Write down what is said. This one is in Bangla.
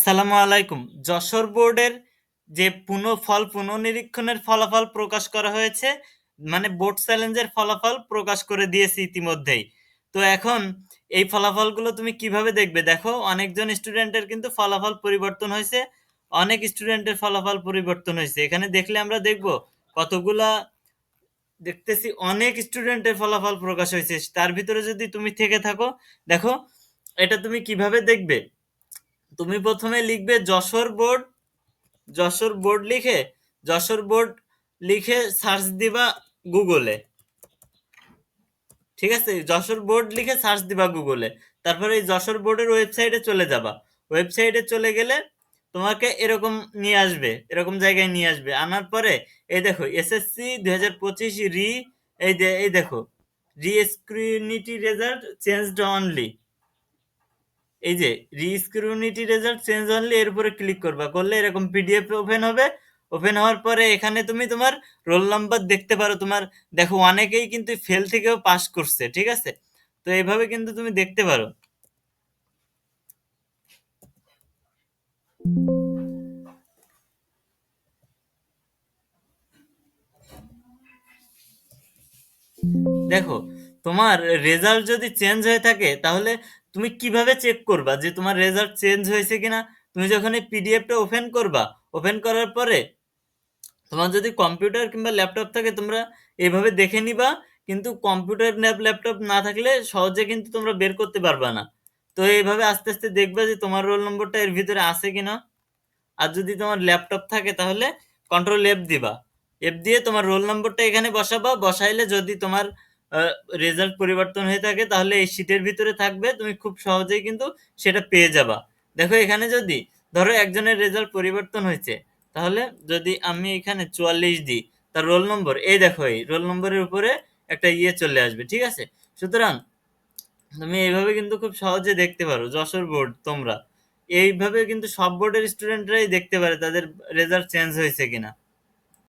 আসসালামু আলাইকুম। যশোর বোর্ডের যে পুনঃনিরীক্ষণের ফলাফল প্রকাশ করা হয়েছে, মানে বোর্ড চ্যালেঞ্জের ফলাফল প্রকাশ করে দিয়েছে ইতিমধ্যেই। তো এখন এই ফলাফলগুলো তুমি কিভাবে দেখবে? দেখো, অনেকজন স্টুডেন্টের কিন্তু ফলাফল পরিবর্তন হয়েছে, অনেক স্টুডেন্টের ফলাফল পরিবর্তন হয়েছে। এখানে দেখলে আমরা দেখব কতগুলা দেখতেছি অনেক স্টুডেন্টের ফলাফল প্রকাশ হয়েছে। তার ভিতরে যদি তুমি থেকে থাকো, দেখো এটা তুমি কিভাবে দেখবে? তুমি প্রথমে লিখবে যশোর বোর্ড লিখে যশোর বোর্ড লিখে সার্চ দিবা গুগলে। ঠিক আছে, যশোর বোর্ড লিখে সার্চ দিবা গুগলে। তারপরে এই যশোর বোর্ডের ওয়েবসাইটে চলে যাবা। ওয়েবসাইটে চলে গেলে তোমাকে এরকম নিয়ে আসবে, এরকম জায়গায় নিয়ে আসবে। আনার পরে এই দেখো এসএসসি 2025 এই দেখো রি স্ক্রুনিটি রেজাল্ট চেঞ্জড অনলি। এই যে রিস্ক্রুনিটি রেজাল্ট চেঞ্জ অনলি এর উপরে ক্লিক করবা, করলে এরকম পিডিএফ ওপেন হবে। ওপেন হওয়ার পরে এখানে তুমি তোমার রোল নাম্বার দেখতে পারো। তোমার দেখো অনেকেই কিন্তু ফেল থেকেও পাস করছে, ঠিক আছে? তো এইভাবে কিন্তু তুমি দেখতে পারো। দেখো, তোমার রেজাল্ট যদি চেঞ্জ হয়ে থাকে তাহলে তুমি কিভাবে চেক করবা যে তোমার রেজাল্ট চেঞ্জ হয়েছে কিনা? তুমি যখন এই পিডিএফটা ওপেন করবা, ওপেন করার পরে তোমার যদি কম্পিউটার কিংবা ল্যাপটপ থাকে তোমরা এভাবে দেখে নিবা। কিন্তু কম্পিউটার ল্যাপটপ না থাকলে সহজে কিন্তু তোমরা বের করতে পারবা না। তো এইভাবে আস্তে আস্তে দেখবা যে তোমার রোল নম্বরটা এর ভিতরে আছে কিনা। আর যদি তোমার ল্যাপটপ থাকে তাহলে কন্ট্রোল এফ দিবা। এফ দিয়ে তোমার রোল নম্বরটা এখানে বসাবা। বসাইলে যদি তোমার রেজাল্ট পরিবর্তন হয়ে থাকে তাহলে এই শীটের ভিতরে থাকবে, তুমি খুব সহজেই কিন্তু সেটা পেয়ে যাবা। দেখো এখানে যদি ধরো একজনের রেজাল্ট পরিবর্তন হয়েছে, তাহলে যদি আমি এখানে 44 দিই, তার রোল নম্বর এই দেখো, এই রোল নম্বরের উপরে একটা চলে আসবে, ঠিক আছে? সুতরাং তুমি এইভাবে কিন্তু খুব সহজে দেখতে পারো যশোর বোর্ড। তোমরা এইভাবে কিন্তু সব বোর্ডের স্টুডেন্টরাই দেখতে পারে তাদের রেজাল্ট চেঞ্জ হয়েছে কিনা।